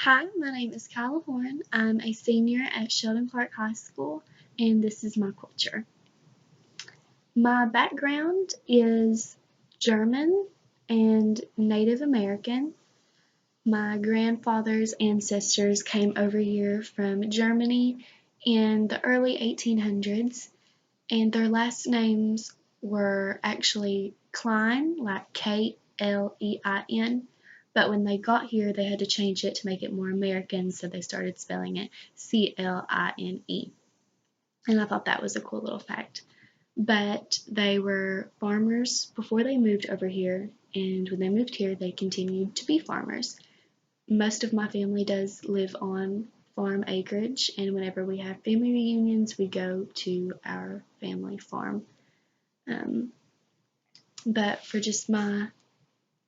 Hi, my name is Kyla. I'm a senior at Sheldon Clark High School, and this is my culture. My background is German and Native American. My grandfather's ancestors came over here from Germany in the early 1800s, and their last names were actually Klein, like Klein, but when they got here, they had to change it to make it more American, so they started spelling it Cline. And I thought that was a cool little fact. But they were farmers before they moved over here, and when they moved here, they continued to be farmers. Most of my family does live on farm acreage, and whenever we have family reunions, we go to our family farm. Um, but for just my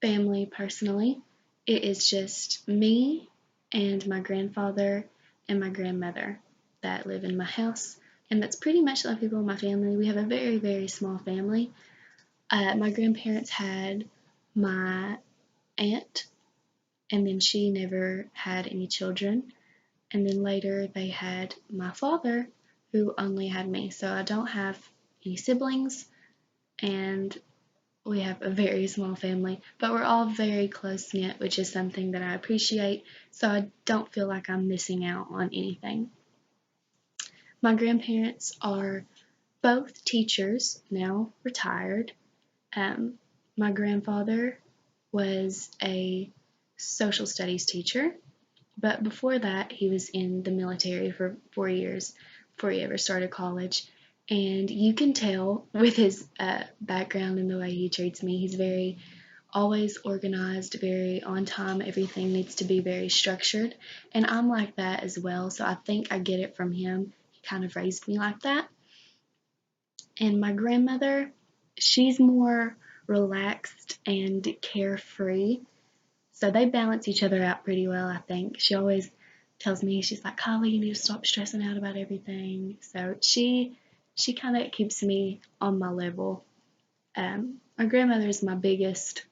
family personally, it is just me and my grandfather and my grandmother that live in my house, and that's pretty much the only people in my family. We have a very, very small family. My grandparents had my aunt, and then she never had any children. And then later they had my father, who only had me. So I don't have any siblings, and we have a very small family, but we're all very close knit, which is something that I appreciate. So I don't feel like I'm missing out on anything. My grandparents are both teachers, now retired. My grandfather was a social studies teacher, but before that, he was in the military for 4 years before he ever started college. And you can tell with his background and the way he treats me, he's very always organized, very on time. Everything needs to be very structured. And I'm like that as well. So I think I get it from him. He kind of raised me like that. And my grandmother, she's more relaxed and carefree. So they balance each other out pretty well, I think. She always tells me, she's like, Kyla, you need to stop stressing out about everything. So she kind of keeps me on my level. My grandmother is my biggest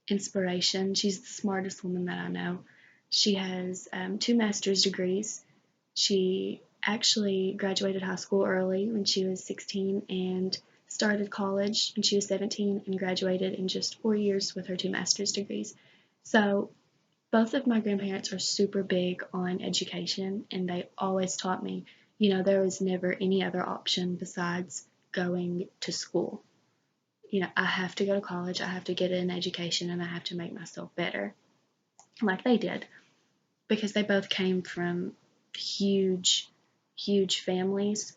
inspiration. She's the smartest woman that I know. She has 2 master's degrees. She actually graduated high school early when she was 16 and started college when she was 17 and graduated in just 4 years with her 2 master's degrees. So both of my grandparents are super big on education, and they always taught me, there was never any other option besides going to school. I have to go to college, I have to get an education, and I have to make myself better, like they did, because they both came from huge, huge families.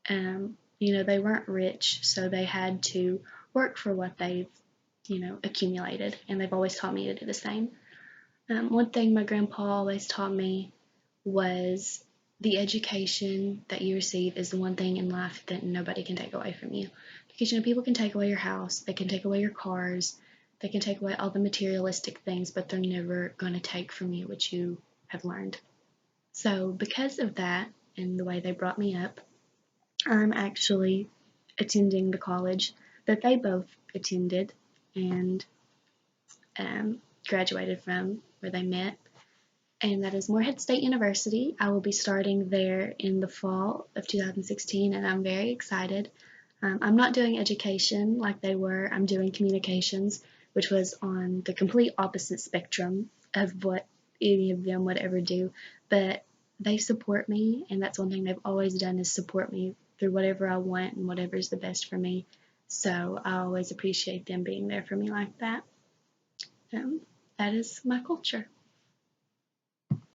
They weren't rich, so they had to work for what they've, accumulated, and they've always taught me to do the same. One thing my grandpa always taught me was the education that you receive is the one thing in life that nobody can take away from you. Because, people can take away your house, they can take away your cars, they can take away all the materialistic things, but they're never going to take from you what you have learned. So, because of that and the way they brought me up, I'm actually attending the college that they both attended and graduated from, where they met, and that is Morehead State University. I will be starting there in the fall of 2016, and I'm very excited. I'm not doing education like they were. I'm doing communications, which was on the complete opposite spectrum of what any of them would ever do. But they support me, and that's one thing they've always done, is support me through whatever I want and whatever's the best for me. So I always appreciate them being there for me like that. That is my culture.